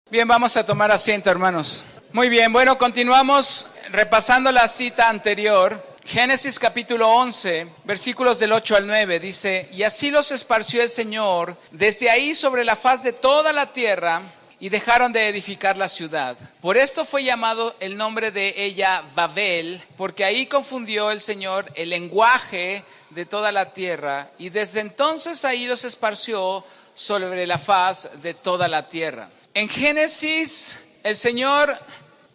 Bien, vamos a tomar asiento, hermanos. Muy bien, bueno, continuamos repasando la cita anterior. Génesis capítulo 11, versículos del 8 al 9, dice: Y así los esparció el Señor desde ahí sobre la faz de toda la tierra, y dejaron de edificar la ciudad. Por esto fue llamado el nombre de ella Babel, porque ahí confundió el Señor el lenguaje de toda la tierra, y desde entonces ahí los esparció sobre la faz de toda la tierra. En Génesis, el Señor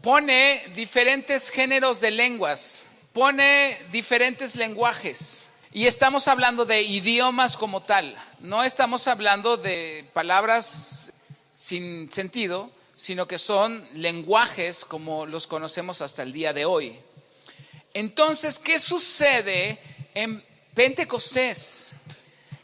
pone diferentes géneros de lenguas, pone diferentes lenguajes. Y estamos hablando de idiomas como tal. No estamos hablando de palabras sin sentido, sino que son lenguajes como los conocemos hasta el día de hoy. Entonces, ¿qué sucede en Pentecostés?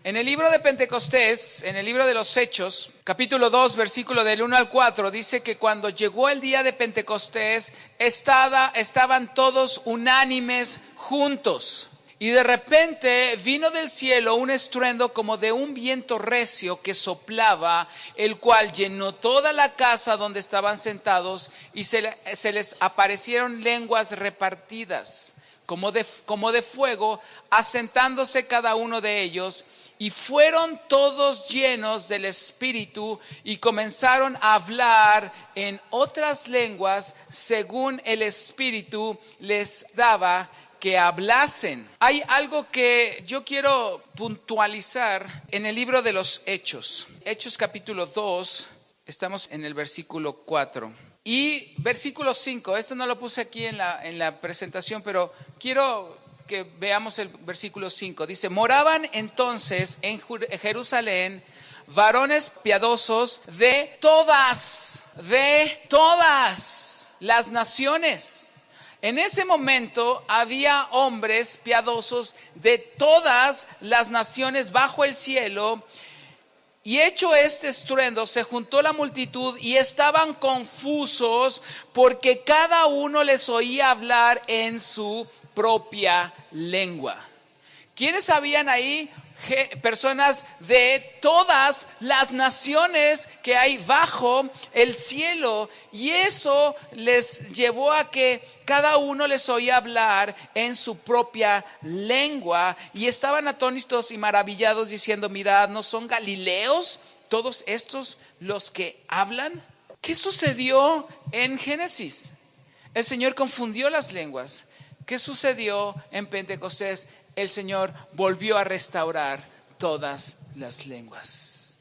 En el libro de Pentecostés, en el libro de los Hechos, capítulo 2, versículo del 1 al 4, dice que cuando llegó el día de Pentecostés, estaban todos unánimes juntos. Y de repente vino del cielo un estruendo como de un viento recio que soplaba, el cual llenó toda la casa donde estaban sentados, y se les aparecieron lenguas repartidas, como de fuego, asentándose cada uno de ellos. Y fueron todos llenos del Espíritu y comenzaron a hablar en otras lenguas según el Espíritu les daba que hablasen. Hay algo que yo quiero puntualizar en el libro de los Hechos. Hechos capítulo 2, estamos en el versículo 4. Y versículo 5, esto no lo puse aquí en la presentación, pero quiero que veamos el versículo 5. Dice: moraban entonces en Jerusalén varones piadosos de todas las naciones. En ese momento había hombres piadosos de todas las naciones bajo el cielo. Y hecho este estruendo, se juntó la multitud y estaban confusos, porque cada uno les oía hablar en su propia lengua. ¿Quiénes habían ahí? Personas de todas las naciones que hay bajo el cielo, y eso les llevó a que cada uno les oía hablar en su propia lengua, y estaban atónitos y maravillados diciendo: mirad, ¿no son galileos todos estos los que hablan? ¿Qué sucedió en Génesis? El Señor confundió las lenguas. ¿Qué sucedió en Pentecostés? El Señor volvió a restaurar todas las lenguas.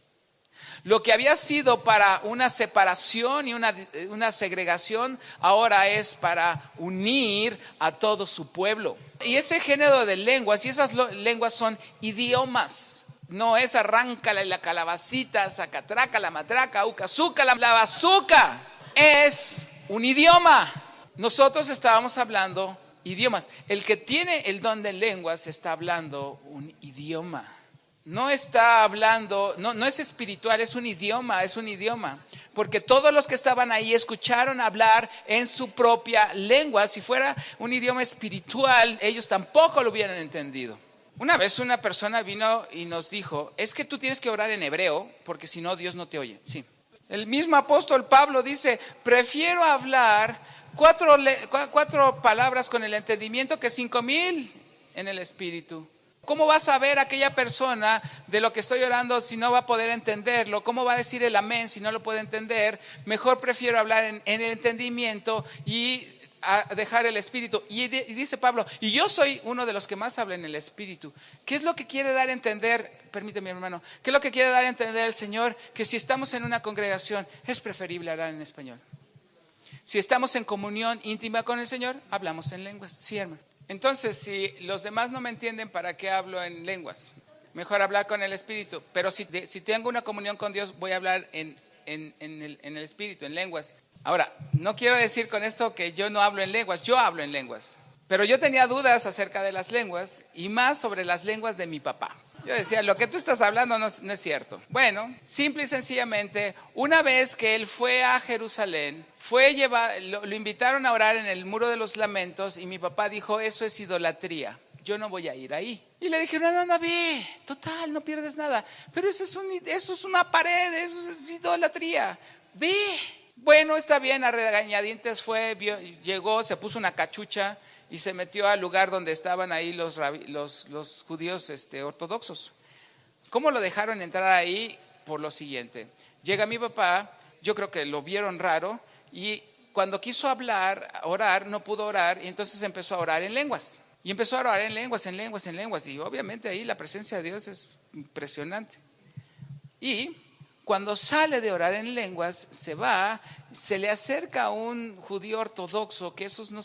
Lo que había sido para una separación y una segregación, ahora es para unir a todo su pueblo. Y ese género de lenguas, y esas lenguas son idiomas. No es arráncala y la calabacita, sacatraca, la matraca, ucazuca, la bazuca. Es un idioma. Nosotros estábamos hablando idiomas. El que tiene el don de lenguas está hablando un idioma. No está hablando, no es espiritual, es un idioma. Porque todos los que estaban ahí escucharon hablar en su propia lengua. Si fuera un idioma espiritual, ellos tampoco lo hubieran entendido. Una vez una persona vino y nos dijo: es que tú tienes que orar en hebreo, porque si no, Dios no te oye. Sí. El mismo apóstol Pablo dice: prefiero hablar cuatro palabras con el entendimiento que 5,000 en el espíritu. ¿Cómo va a saber aquella persona de lo que estoy orando si no va a poder entenderlo? ¿Cómo va a decir el amén si no lo puede entender? Mejor prefiero hablar en el entendimiento y a dejar el espíritu. Y dice Pablo: y yo soy uno de los que más habla en el espíritu. ¿Qué es lo que quiere dar a entender? Permíteme, hermano. ¿Qué es lo que quiere dar a entender el Señor? Que si estamos en una congregación, es preferible hablar en español. Si estamos en comunión íntima con el Señor, hablamos en lenguas. Sí, hermano. Entonces, si los demás no me entienden, ¿para qué hablo en lenguas? Mejor hablar con el espíritu. Pero si tengo una comunión con Dios, voy a hablar en el espíritu, en lenguas. Ahora, no quiero decir con esto que yo no hablo en lenguas. Yo hablo en lenguas. Pero yo tenía dudas acerca de las lenguas, y más sobre las lenguas de mi papá. Yo decía: lo que tú estás hablando no es cierto. Bueno, simple y sencillamente, una vez que él fue a Jerusalén, lo invitaron a orar en el Muro de los Lamentos, y mi papá dijo: eso es idolatría, yo no voy a ir ahí. Y le dije: no, ve, total, no pierdes nada. Pero eso es una pared, eso es idolatría. Ve. Bueno, está bien, a regañadientes fue, llegó, se puso una cachucha y se metió al lugar donde estaban ahí los judíos ortodoxos. ¿Cómo lo dejaron entrar ahí? Por lo siguiente, llega mi papá, yo creo que lo vieron raro y cuando quiso orar, no pudo orar y entonces empezó a orar en lenguas. Y empezó a orar en lenguas y obviamente ahí la presencia de Dios es impresionante. Y cuando sale de orar en lenguas, se le acerca a un judío ortodoxo, que esos no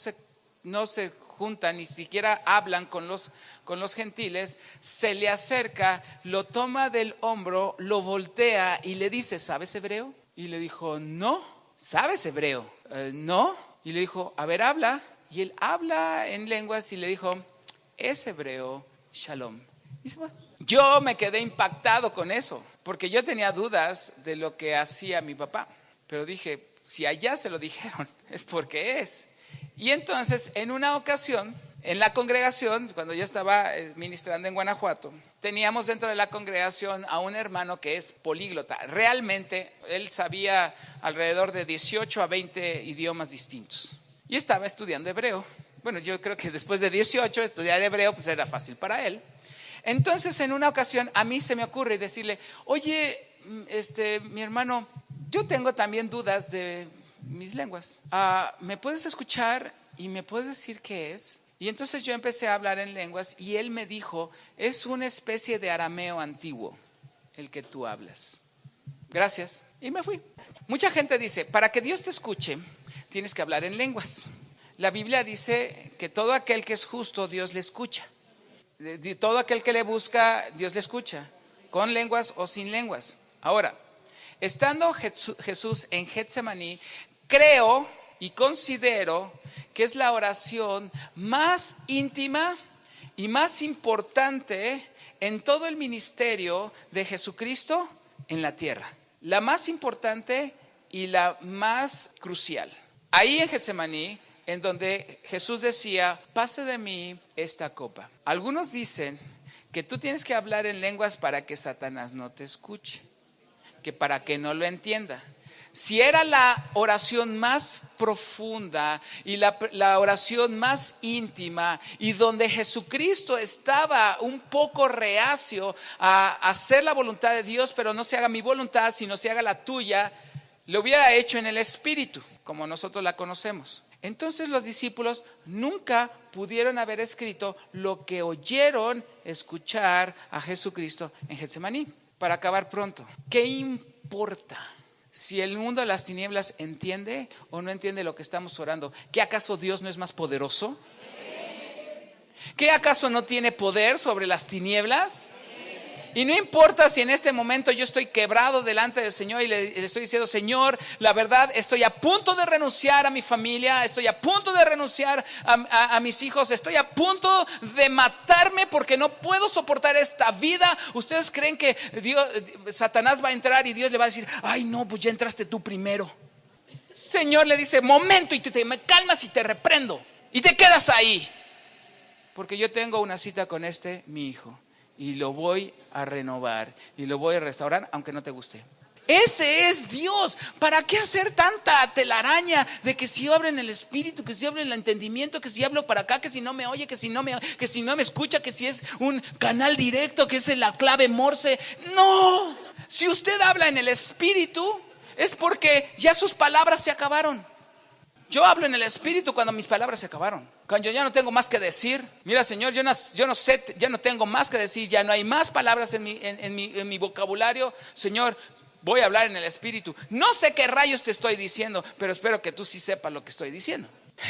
se juntan, ni siquiera hablan con los gentiles, se le acerca, lo toma del hombro, lo voltea y le dice, ¿sabes hebreo? Y le dijo, no. ¿Sabes hebreo? No. Y le dijo, a ver, habla. Y él habla en lenguas y le dijo, es hebreo, shalom. Y se va. Yo me quedé impactado con eso, porque yo tenía dudas de lo que hacía mi papá. Pero dije, si allá se lo dijeron, es porque es. Y entonces, en una ocasión, en la congregación, cuando yo estaba ministrando en Guanajuato, teníamos dentro de la congregación a un hermano que es políglota. Realmente, él sabía alrededor de 18 a 20 idiomas distintos. Y estaba estudiando hebreo. Bueno, yo creo que después de 18, estudiar hebreo pues era fácil para él. Entonces, en una ocasión, a mí se me ocurre decirle, oye, mi hermano, yo tengo también dudas de mis lenguas. ¿Me puedes escuchar y me puedes decir qué es? Y entonces yo empecé a hablar en lenguas y él me dijo, es una especie de arameo antiguo el que tú hablas. Gracias. Y me fui. Mucha gente dice, para que Dios te escuche, tienes que hablar en lenguas. La Biblia dice que todo aquel que es justo, Dios le escucha. Todo aquel que le busca, Dios le escucha, con lenguas o sin lenguas. Ahora, estando Jesús en Getsemaní, creo y considero que es la oración más íntima y más importante en todo el ministerio de Jesucristo en la tierra. La más importante y la más crucial. Ahí en Getsemaní, en donde Jesús decía, pase de mí esta copa. Algunos dicen que tú tienes que hablar en lenguas para que Satanás no te escuche, que para que no lo entienda. Si era la oración más profunda y la oración más íntima y donde Jesucristo estaba un poco reacio a hacer la voluntad de Dios, pero no se haga mi voluntad, sino se haga la tuya, lo hubiera hecho en el Espíritu, como nosotros la conocemos. Entonces los discípulos nunca pudieron haber escrito lo que oyeron escuchar a Jesucristo en Getsemaní. Para acabar pronto, ¿qué importa si el mundo de las tinieblas entiende o no entiende lo que estamos orando? ¿Qué acaso Dios no es más poderoso? ¿Qué acaso no tiene poder sobre las tinieblas? Y no importa si en este momento yo estoy quebrado delante del Señor y le estoy diciendo, Señor, la verdad, estoy a punto de renunciar a mi familia, estoy a punto de renunciar a mis hijos, estoy a punto de matarme porque no puedo soportar esta vida. ¿Ustedes creen que Satanás va a entrar y Dios le va a decir, ay no, pues ya entraste tú primero? Señor le dice, momento, y te me calmas y te reprendo y te quedas ahí. Porque yo tengo una cita con mi hijo. Y lo voy a renovar y lo voy a restaurar aunque no te guste. Ese es Dios. ¿Para qué hacer tanta telaraña de que si hablo en el espíritu, que si hablo en el entendimiento, que si hablo para acá, que si no me oye, que si no me escucha, que si es un canal directo, que es la clave Morse? No. Si usted habla en el espíritu es porque ya sus palabras se acabaron. Yo hablo en el espíritu cuando mis palabras se acabaron. Cuando yo ya no tengo más que decir. Mira, Señor, yo no sé, ya no tengo más que decir. Ya no hay más palabras en mi vocabulario. Señor, voy a hablar en el espíritu. No sé qué rayos te estoy diciendo, pero espero que tú sí sepas lo que estoy diciendo.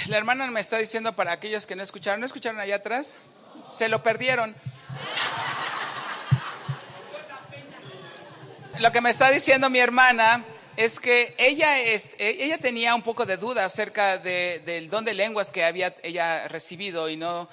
La hermana me está diciendo, para aquellos que no escucharon. ¿No escucharon allá atrás? Se lo perdieron. Lo que me está diciendo mi hermana es que ella tenía un poco de duda acerca del don de lenguas que había ella recibido y no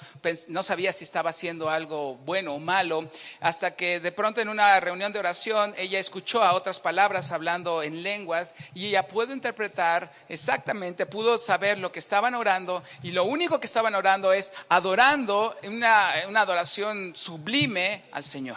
sabía si estaba haciendo algo bueno o malo, hasta que de pronto en una reunión de oración ella escuchó a otras palabras hablando en lenguas y ella pudo interpretar exactamente, pudo saber lo que estaban orando, y lo único que estaban orando es adorando una adoración sublime al Señor.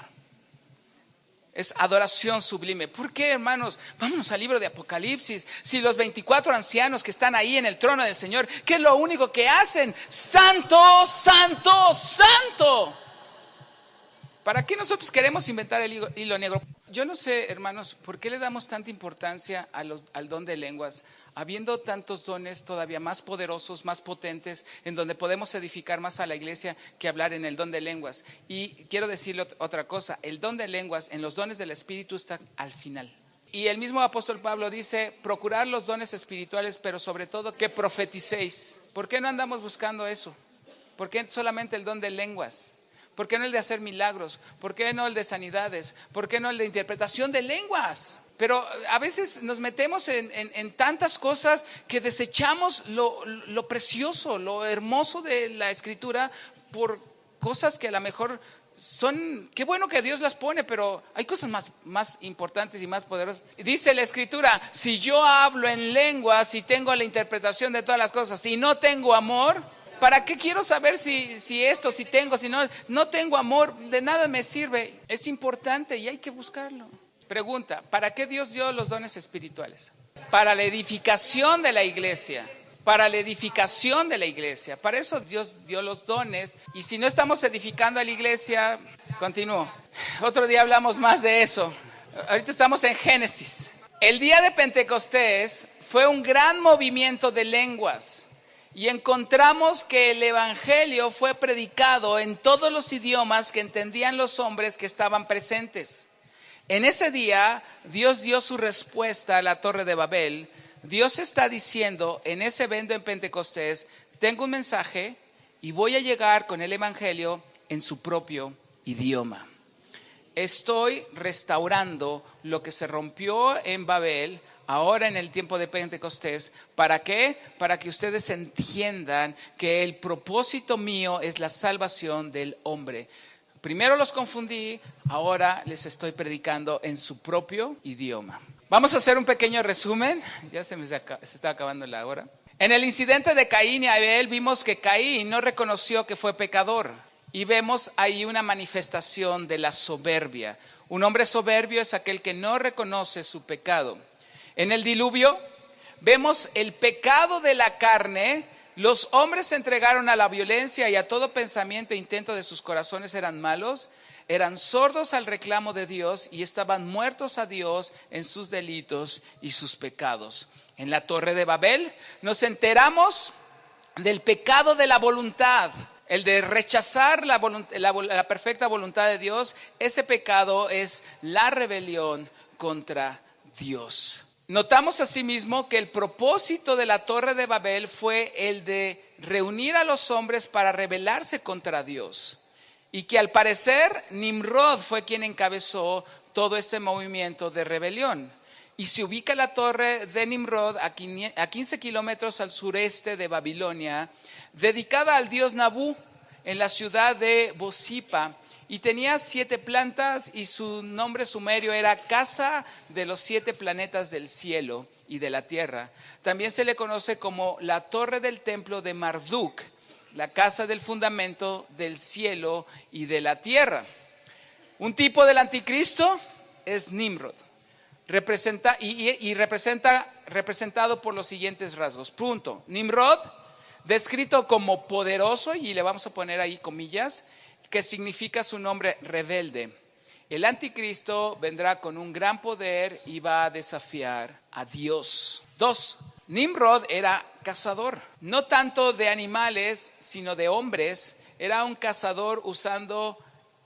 Es adoración sublime. ¿Por qué, hermanos? Vámonos al libro de Apocalipsis. Si los 24 ancianos que están ahí en el trono del Señor, ¿qué es lo único que hacen? Santo, santo, santo. ¿Para qué nosotros queremos inventar el hilo negro? Yo no sé, hermanos, ¿por qué le damos tanta importancia al don de lenguas? Habiendo tantos dones todavía más poderosos, más potentes, en donde podemos edificar más a la iglesia que hablar en el don de lenguas. Y quiero decirle otra cosa, el don de lenguas en los dones del Espíritu está al final. Y el mismo apóstol Pablo dice, procurar los dones espirituales, pero sobre todo que profeticéis. ¿Por qué no andamos buscando eso? ¿Por qué solamente el don de lenguas? ¿Por qué no el de hacer milagros? ¿Por qué no el de sanidades? ¿Por qué no el de interpretación de lenguas? Pero a veces nos metemos en tantas cosas que desechamos lo precioso, lo hermoso de la Escritura por cosas que a lo mejor son, qué bueno que Dios las pone, pero hay cosas más importantes y más poderosas. Dice la Escritura, si yo hablo en lenguas y tengo la interpretación de todas las cosas y no tengo amor, ¿para qué quiero saber si tengo, si no tengo amor? De nada me sirve. Es importante y hay que buscarlo. Pregunta, ¿para qué Dios dio los dones espirituales? Para la edificación de la iglesia. Para la edificación de la iglesia. Para eso Dios dio los dones. Y si no estamos edificando a la iglesia, continúo. Otro día hablamos más de eso. Ahorita estamos en Génesis. El día de Pentecostés fue un gran movimiento de lenguas. Y encontramos que el evangelio fue predicado en todos los idiomas que entendían los hombres que estaban presentes. En ese día, Dios dio su respuesta a la Torre de Babel. Dios está diciendo en ese evento en Pentecostés, tengo un mensaje y voy a llegar con el evangelio en su propio idioma. Estoy restaurando lo que se rompió en Babel. Ahora en el tiempo de Pentecostés, ¿para qué? Para que ustedes entiendan que el propósito mío es la salvación del hombre. Primero los confundí, ahora les estoy predicando en su propio idioma. Vamos a hacer un pequeño resumen, ya se está acabando la hora. En el incidente de Caín y Abel vimos que Caín no reconoció que fue pecador. Y vemos ahí una manifestación de la soberbia. Un hombre soberbio es aquel que no reconoce su pecado. En el diluvio vemos el pecado de la carne. Los hombres se entregaron a la violencia y a todo pensamiento e intento de sus corazones eran malos. Eran sordos al reclamo de Dios y estaban muertos a Dios en sus delitos y sus pecados. En la Torre de Babel nos enteramos del pecado de la voluntad. El de rechazar la perfecta voluntad de Dios. Ese pecado es la rebelión contra Dios. Notamos asimismo que el propósito de la Torre de Babel fue el de reunir a los hombres para rebelarse contra Dios. Y que al parecer Nimrod fue quien encabezó todo este movimiento de rebelión. Y se ubica la torre de Nimrod a 15 kilómetros al sureste de Babilonia, dedicada al dios Nabú en la ciudad de Bosipa. Y tenía 7 plantas y su nombre sumerio era Casa de los 7 planetas del cielo y de la tierra. También se le conoce como la torre del templo de Marduk, la casa del fundamento del cielo y de la tierra. Un tipo del anticristo es Nimrod. Representado por los siguientes rasgos. Punto. Nimrod, descrito como poderoso, y le vamos a poner ahí comillas, que significa su nombre rebelde. El anticristo vendrá con un gran poder y va a desafiar a Dios. 2. Nimrod era cazador, no tanto de animales, sino de hombres. Era un cazador usando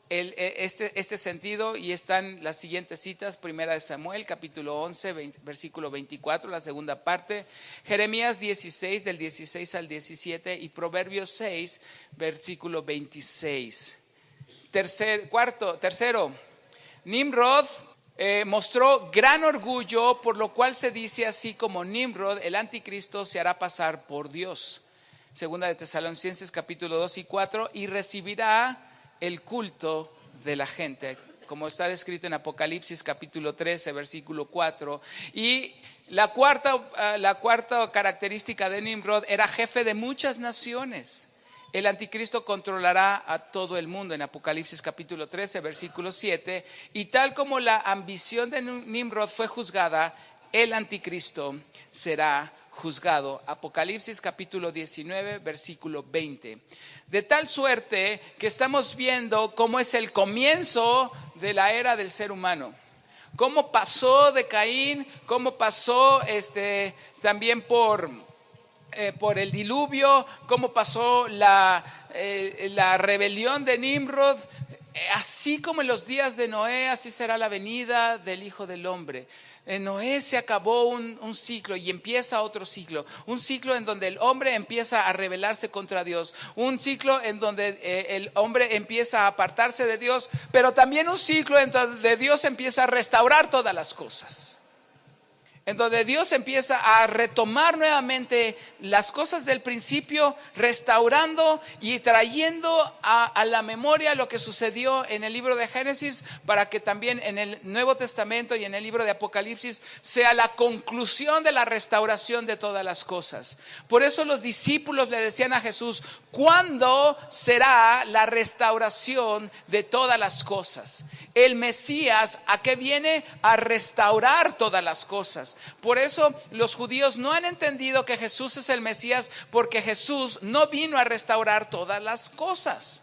este sentido, y están las siguientes citas: Primera de Samuel, capítulo 11, versículo 24, la segunda parte, Jeremías 16, del 16 al 17, y Proverbios 6, versículo 26. Tercero, Nimrod mostró gran orgullo, por lo cual se dice así como Nimrod, el anticristo se hará pasar por Dios. Segunda de Tesalonicenses, capítulo 2 y 4, y recibirá el culto de la gente, como está descrito en Apocalipsis capítulo 13, versículo 4. Y la cuarta característica de Nimrod, era jefe de muchas naciones. El anticristo controlará a todo el mundo en Apocalipsis capítulo 13, versículo 7. Y tal como la ambición de Nimrod fue juzgada, el anticristo será juzgado. Apocalipsis capítulo 19, versículo 20. De tal suerte que estamos viendo cómo es el comienzo de la era del ser humano. Cómo pasó de Caín, cómo pasó también por el diluvio, cómo pasó la rebelión de Nimrod. Así como en los días de Noé, así será la venida del Hijo del Hombre. En Noé se acabó un ciclo y empieza otro ciclo. Un ciclo en donde el hombre empieza a rebelarse contra Dios. Un ciclo en donde el hombre empieza a apartarse de Dios. Pero también un ciclo en donde Dios empieza a restaurar todas las cosas. En donde Dios empieza a retomar nuevamente las cosas del principio, restaurando y trayendo a la memoria lo que sucedió en el libro de Génesis, para que también en el Nuevo Testamento y en el libro de Apocalipsis sea la conclusión de la restauración de todas las cosas. Por eso los discípulos le decían a Jesús: ¿cuándo será la restauración de todas las cosas? El Mesías, ¿a qué viene? A restaurar todas las cosas. Por eso los judíos no han entendido que Jesús es el Mesías, porque Jesús no vino a restaurar todas las cosas.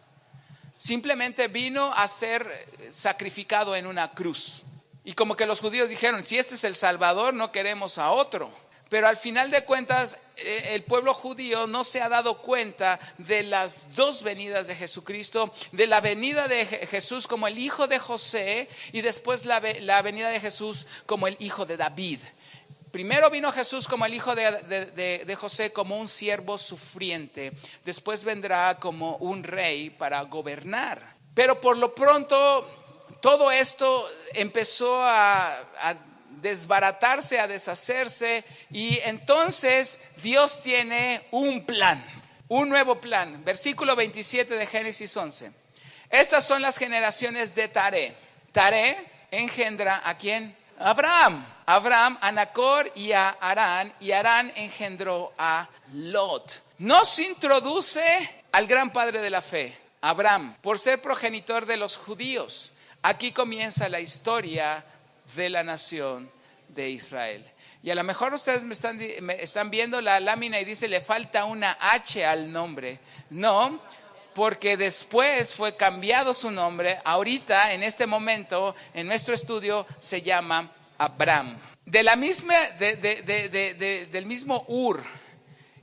Simplemente vino a ser sacrificado en una cruz. Y como que los judíos dijeron: si este es el Salvador, no queremos a otro. Pero al final de cuentas, el pueblo judío no se ha dado cuenta de las dos venidas de Jesucristo, de la venida de Jesús como el hijo de José y después la venida de Jesús como el hijo de David. Primero vino Jesús como el hijo de José, como un siervo sufriente. Después vendrá como un rey para gobernar. Pero por lo pronto, todo esto empezó a desbaratarse, a deshacerse, y entonces Dios tiene un plan, un nuevo plan. Versículo 27 de Génesis 11. Estas son las generaciones de Taré. Taré engendra ¿a quién? A Abraham. Abraham a Nacor y a Harán, y Harán engendró a Lot. Nos introduce al gran padre de la fe, Abraham, por ser progenitor de los judíos. Aquí comienza la historia de la nación de Israel. Y a lo mejor ustedes me están viendo la lámina y dice: le falta una H al nombre. No, porque después fue cambiado su nombre. Ahorita, en este momento, en nuestro estudio, se llama Abram. Del mismo Ur.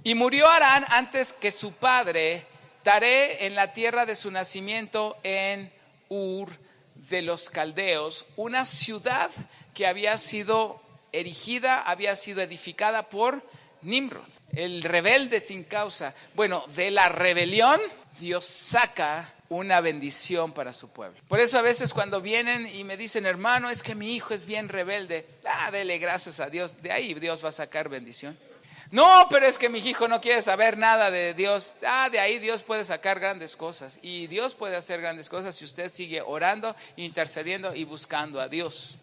Y murió Harán antes que su padre, Taré, en la tierra de su nacimiento, en Ur de los Caldeos, una ciudad que había sido erigida, había sido edificada por Nimrod, el rebelde sin causa. Bueno, de la rebelión Dios saca una bendición para su pueblo. Por eso a veces cuando vienen y me dicen: hermano, es que mi hijo es bien rebelde, dele gracias a Dios, de ahí Dios va a sacar bendición. No, pero es que mi hijo no quiere saber nada de Dios. De ahí Dios puede sacar grandes cosas. Y Dios puede hacer grandes cosas si usted sigue orando, intercediendo y buscando a Dios.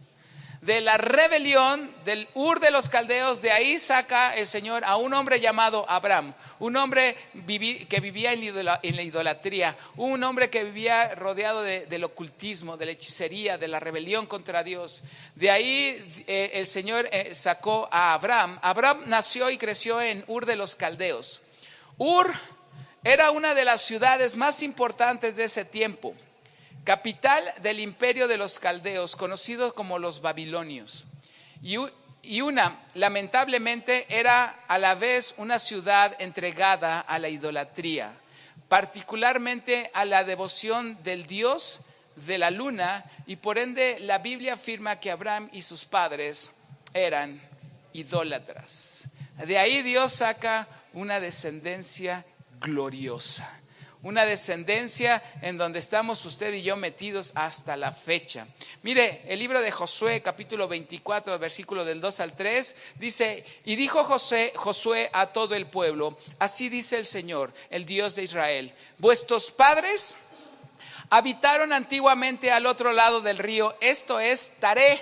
De la rebelión del Ur de los Caldeos, de ahí saca el Señor a un hombre llamado Abraham. Un hombre que vivía en la idolatría. Un hombre que vivía rodeado del ocultismo, de la hechicería, de la rebelión contra Dios. De ahí el Señor sacó a Abraham. Abraham nació y creció en Ur de los Caldeos. Ur era una de las ciudades más importantes de ese tiempo. Capital del imperio de los caldeos, conocidos como los babilonios. Y lamentablemente, era a la vez una ciudad entregada a la idolatría, particularmente a la devoción del dios de la luna, y por ende la Biblia afirma que Abraham y sus padres eran idólatras. De ahí Dios saca una descendencia gloriosa. Una descendencia en donde estamos usted y yo metidos hasta la fecha. Mire, el libro de Josué, capítulo 24, versículo del 2 al 3, dice: y dijo Josué a todo el pueblo: así dice el Señor, el Dios de Israel: vuestros padres habitaron antiguamente al otro lado del río, esto es Taré,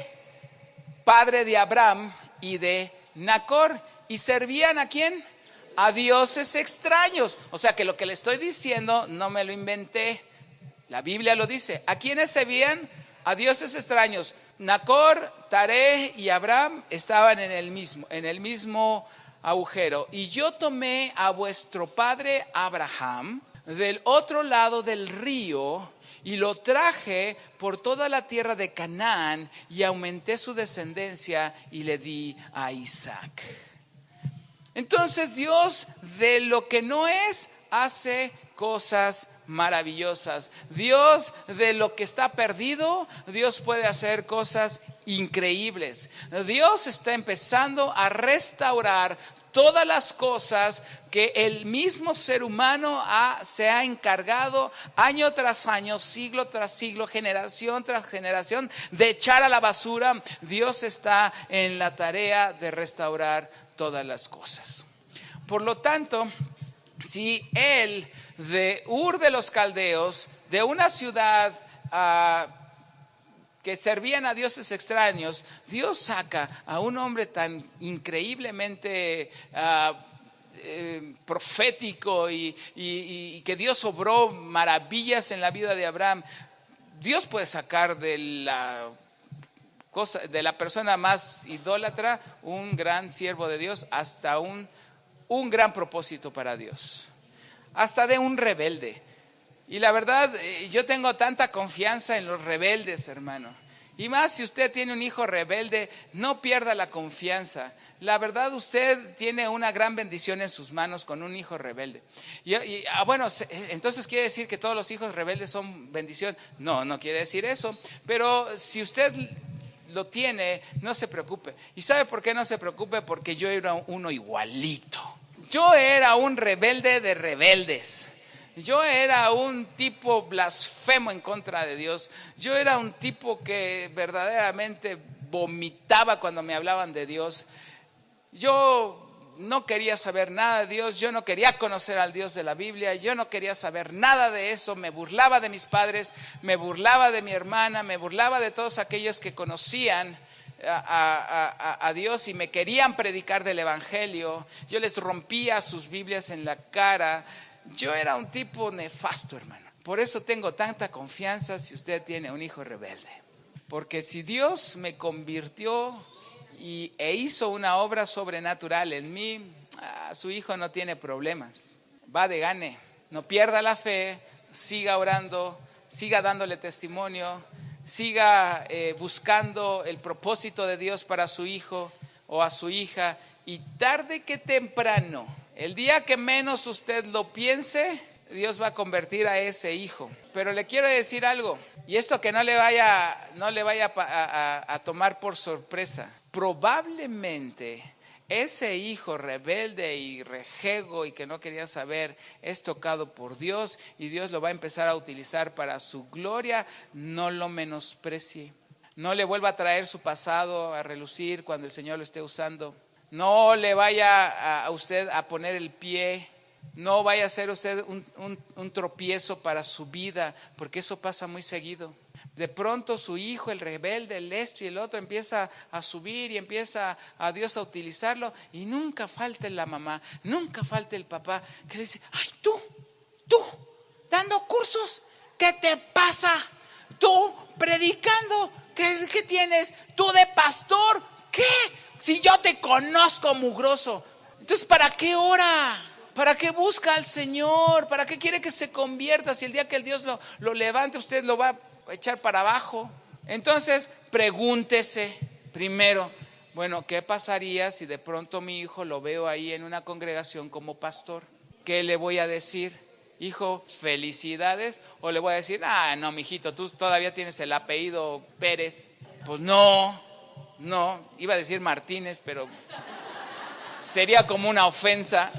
padre de Abraham y de Nacor, y servían ¿a quién? a dioses extraños. O sea que lo que le estoy diciendo no me lo inventé. La Biblia lo dice. ¿A quiénes servían? A dioses extraños. Nacor, Taré y Abraham estaban en el mismo agujero. Y yo tomé a vuestro padre Abraham del otro lado del río y lo traje por toda la tierra de Canaán y aumenté su descendencia y le di a Isaac. Entonces Dios de lo que no es hace cosas maravillosas. Dios de lo que está perdido, Dios puede hacer cosas increíbles. Dios está empezando a restaurar todas las cosas que el mismo ser humano se ha encargado año tras año, siglo tras siglo, generación tras generación de echar a la basura. Dios está en la tarea de restaurar todas las cosas. Por lo tanto, si él de Ur de los Caldeos, de una ciudad que servían a dioses extraños, Dios saca a un hombre tan increíblemente profético y que Dios obró maravillas en la vida de Abraham. Dios puede sacar de la persona más idólatra un gran siervo de Dios hasta un gran propósito para Dios, hasta de un rebelde. Y la verdad, yo tengo tanta confianza en los rebeldes, hermano. Y más si usted tiene un hijo rebelde, no pierda la confianza. La verdad, usted tiene una gran bendición en sus manos con un hijo rebelde. Bueno, entonces quiere decir que todos los hijos rebeldes son bendición. No quiere decir eso. Pero si usted lo tiene, no se preocupe. ¿Y sabe por qué no se preocupe? Porque yo era uno igualito. Yo era un rebelde de rebeldes. Yo era un tipo blasfemo en contra de Dios. Yo era un tipo que verdaderamente vomitaba cuando me hablaban de Dios. Yo no quería saber nada de Dios. Yo no quería conocer al Dios de la Biblia. Yo no quería saber nada de eso. Me burlaba de mis padres, me burlaba de mi hermana, me burlaba de todos aquellos que conocían a Dios y me querían predicar del Evangelio. Yo les rompía sus Biblias en la cara. Yo era un tipo nefasto, hermano. Por eso tengo tanta confianza si usted tiene un hijo rebelde. Porque si Dios me convirtió e hizo una obra sobrenatural en mí, su hijo no tiene problemas. Va de gane. No pierda la fe, siga orando, siga dándole testimonio, siga buscando el propósito de Dios para su hijo o a su hija. Y tarde que temprano, el día que menos usted lo piense, Dios va a convertir a ese hijo. Pero le quiero decir algo, y esto que no le vaya a tomar por sorpresa. Probablemente ese hijo rebelde y rejego y que no quería saber es tocado por Dios y Dios lo va a empezar a utilizar para su gloria. No lo menosprecie. No le vuelva a traer su pasado a relucir cuando el Señor lo esté usando. No le vaya a usted a poner el pie, no vaya a ser usted un tropiezo para su vida, porque eso pasa muy seguido. De pronto su hijo, el rebelde, el esto y el otro, empieza a subir y empieza a Dios a utilizarlo y nunca falta la mamá, nunca falta el papá que le dice, ay, tú, dando cursos, ¿qué te pasa? Tú, predicando, ¿qué tienes? Tú de pastor, ¿qué? Si yo te conozco, mugroso. Entonces, ¿para qué ora? ¿Para qué busca al Señor? ¿Para qué quiere que se convierta? Si el día que el Dios lo levante, usted lo va a echar para abajo. Entonces, pregúntese primero, bueno, ¿qué pasaría si de pronto mi hijo lo veo ahí en una congregación como pastor? ¿Qué le voy a decir? Hijo, felicidades. O le voy a decir, no, mijito, tú todavía tienes el apellido Pérez. Pues no, iba a decir Martínez, pero sería como una ofensa.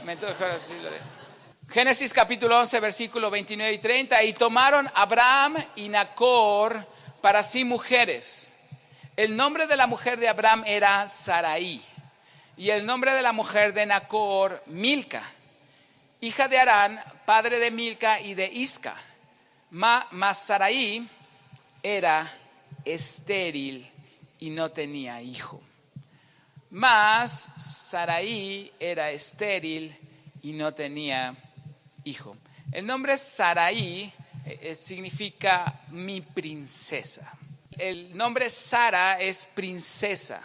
Génesis capítulo 11, versículo 29 y 30. Y tomaron Abraham y Nacor para sí mujeres. El nombre de la mujer de Abraham era Sarai. Y el nombre de la mujer de Nacor, Milca, hija de Harán, padre de Milca y de Isca. Mas Sarai era estéril y no tenía hijo. Mas Sarai era estéril y no tenía hijo. El nombre Sarai significa mi princesa. El nombre Sara es princesa,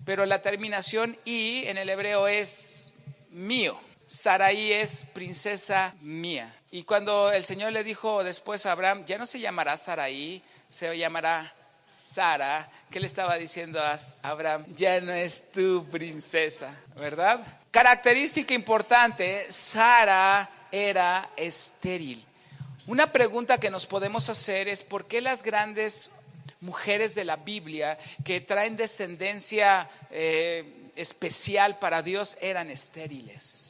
pero la terminación i en el hebreo es mío. Sarai es princesa mía. Y cuando el Señor le dijo después a Abraham, ya no se llamará Sarai, se llamará Sara, ¿qué le estaba diciendo a Abraham? Ya no es tu princesa, ¿verdad? Característica importante, Sara era estéril. Una pregunta que nos podemos hacer es ¿por qué las grandes mujeres de la Biblia que traen descendencia especial para Dios eran estériles?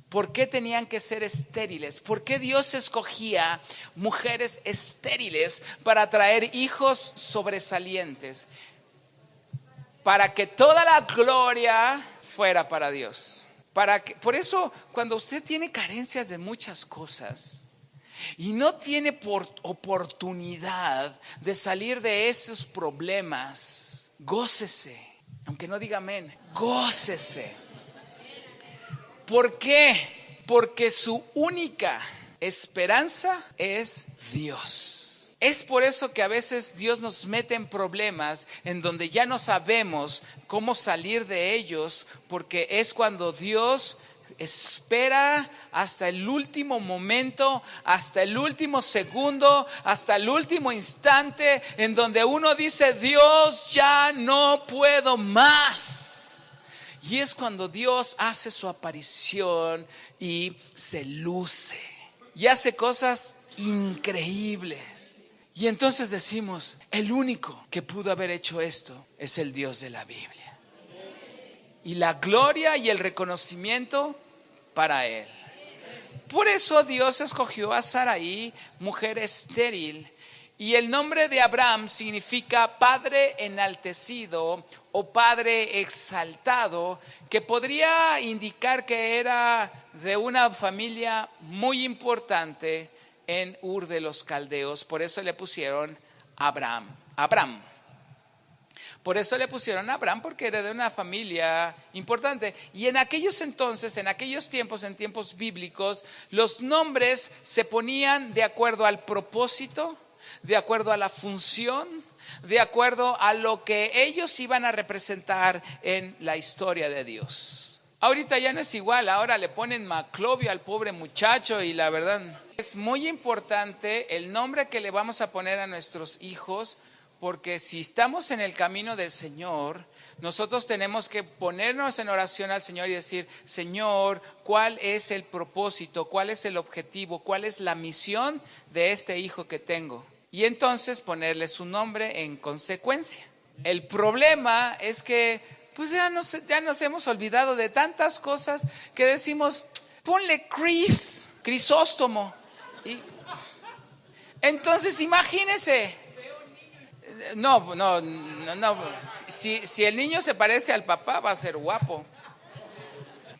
¿Por qué tenían que ser estériles? ¿Por qué Dios escogía mujeres estériles para traer hijos sobresalientes? Para que toda la gloria fuera para Dios. Por eso, cuando usted tiene carencias de muchas cosas y no tiene oportunidad de salir de esos problemas, gócese. Aunque no diga amén, gócese. ¿Por qué? Porque su única esperanza es Dios. Es por eso que a veces Dios nos mete en problemas en donde ya no sabemos cómo salir de ellos, porque es cuando Dios espera hasta el último momento, hasta el último segundo, hasta el último instante, en donde uno dice, Dios, ya no puedo más. Y es cuando Dios hace su aparición y se luce y hace cosas increíbles. Y entonces decimos, el único que pudo haber hecho esto es el Dios de la Biblia. Y la gloria y el reconocimiento para Él. Por eso Dios escogió a Sarai, mujer estéril. Y el nombre de Abraham significa padre enaltecido o padre exaltado, que podría indicar que era de una familia muy importante en Ur de los Caldeos. Por eso le pusieron Abram. Por eso le pusieron Abraham, porque era de una familia importante. Y en aquellos entonces, en aquellos tiempos, en tiempos bíblicos, los nombres se ponían de acuerdo al propósito, de acuerdo a la función, de acuerdo a lo que ellos iban a representar en la historia de Dios. Ahorita ya no es igual, ahora le ponen Maclovio al pobre muchacho y la verdad es muy importante el nombre que le vamos a poner a nuestros hijos, porque si estamos en el camino del Señor, nosotros tenemos que ponernos en oración al Señor y decir, Señor, ¿cuál es el propósito? ¿Cuál es el objetivo? ¿Cuál es la misión de este hijo que tengo? Y entonces ponerle su nombre en consecuencia. El problema es que pues ya nos hemos olvidado de tantas cosas que decimos, ponle Crisóstomo. Y entonces imagínese. No. Si el niño se parece al papá, va a ser guapo.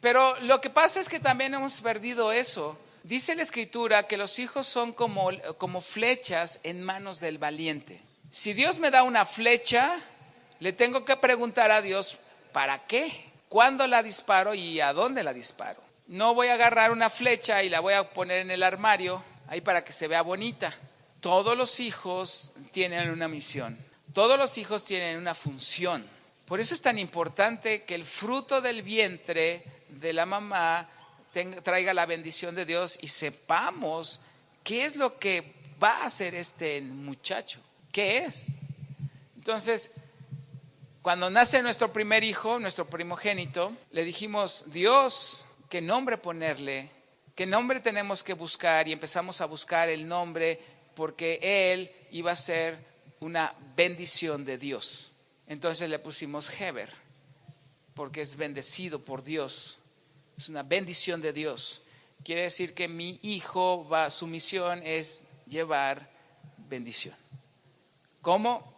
Pero lo que pasa es que también hemos perdido eso. Dice la Escritura que los hijos son como flechas en manos del valiente. Si Dios me da una flecha, le tengo que preguntar a Dios, ¿para qué? ¿Cuándo la disparo y a dónde la disparo? No voy a agarrar una flecha y la voy a poner en el armario, ahí para que se vea bonita. Todos los hijos tienen una misión. Todos los hijos tienen una función. Por eso es tan importante que el fruto del vientre de la mamá traiga la bendición de Dios y sepamos qué es lo que va a hacer este muchacho. ¿Qué es? Entonces, cuando nace nuestro primer hijo, nuestro primogénito, le dijimos, Dios, ¿qué nombre ponerle? ¿Qué nombre tenemos que buscar? Y empezamos a buscar el nombre porque él iba a ser una bendición de Dios. Entonces le pusimos Heber, porque es bendecido por Dios. Es una bendición de Dios. Quiere decir que mi hijo su misión es llevar bendición. ¿Cómo?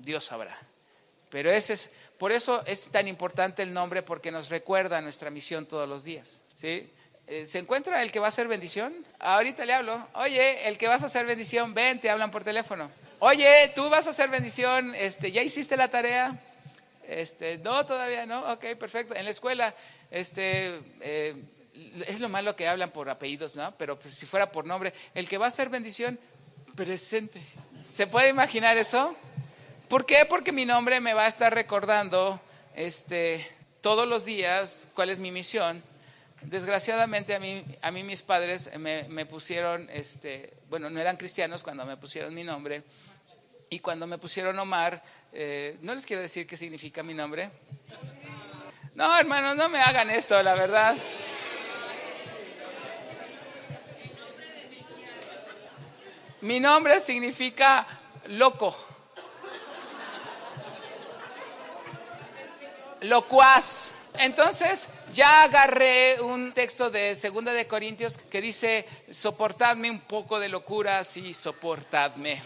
Dios sabrá. Pero por eso es tan importante el nombre, porque nos recuerda nuestra misión todos los días. ¿Sí? ¿Se encuentra el que va a hacer bendición? Ahorita le hablo. Oye, el que vas a hacer bendición, ven, te hablan por teléfono. Oye, tú vas a hacer bendición, ¿ya hiciste la tarea? No, todavía no. Ok, perfecto. En la escuela, es lo malo que hablan por apellidos, ¿no? Pero pues, si fuera por nombre, el que va a hacer bendición, presente. ¿Se puede imaginar eso? ¿Por qué? Porque mi nombre me va a estar recordando, todos los días cuál es mi misión. Desgraciadamente a mí mis padres me pusieron, bueno, no eran cristianos cuando me pusieron mi nombre. Y cuando me pusieron Omar, no les quiero decir qué significa mi nombre. No, hermanos, no me hagan esto, la verdad. Mi nombre significa loco, locuaz. Entonces ya agarré un texto de 2 Corintios que dice: soportadme un poco de locura, sí, soportadme.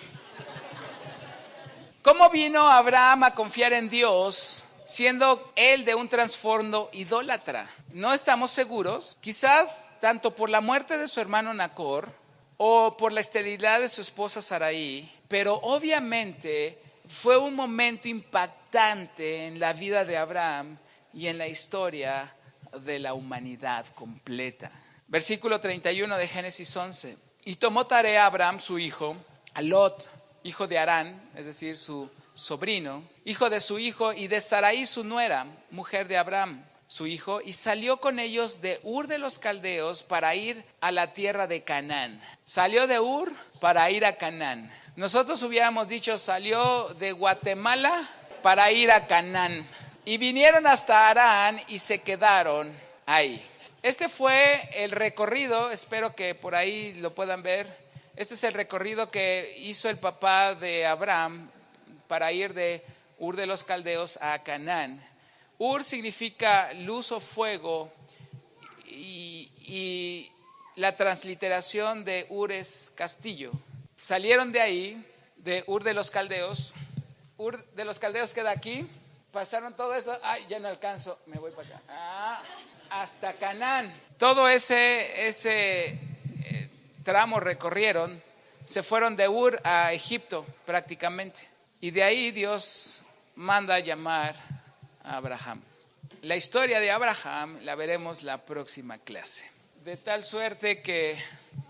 ¿Cómo vino Abraham a confiar en Dios siendo él de un trasfondo idólatra? No estamos seguros, quizás tanto por la muerte de su hermano Nacor o por la esterilidad de su esposa Sarai, pero obviamente fue un momento impactante en la vida de Abraham y en la historia de la humanidad completa. Versículo 31 de Génesis 11. Y tomó tarea a Abraham su hijo, a Lot, hijo de Harán, es decir, su sobrino, hijo de su hijo, y de Sarai su nuera, mujer de Abraham, su hijo, y salió con ellos de Ur de los Caldeos para ir a la tierra de Canaán. Salió de Ur para ir a Canaán. Nosotros hubiéramos dicho: salió de Guatemala para ir a Canaán. Y vinieron hasta Harán y se quedaron ahí. Este fue el recorrido, espero que por ahí lo puedan ver. Este es el recorrido que hizo el papá de Abraham para ir de Ur de los Caldeos a Canaán. Ur significa luz o fuego y la transliteración de Ur es castillo. Salieron de ahí, de Ur de los Caldeos. Ur de los Caldeos queda aquí. Pasaron todo eso. Ay, ya no alcanzo, me voy para acá. Hasta Canaán. Todo ese tramo recorrieron, se fueron de Ur a Egipto prácticamente. Y de ahí Dios manda a llamar a Abraham. La historia de Abraham la veremos la próxima clase. De tal suerte que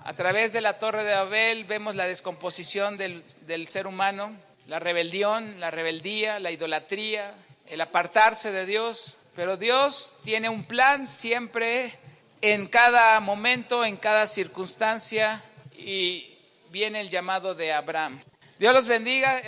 a través de la Torre de Babel vemos la descomposición del ser humano, la rebelión, la rebeldía, la idolatría, el apartarse de Dios. Pero Dios tiene un plan siempre, en cada momento, en cada circunstancia, y viene el llamado de Abraham. Dios los bendiga.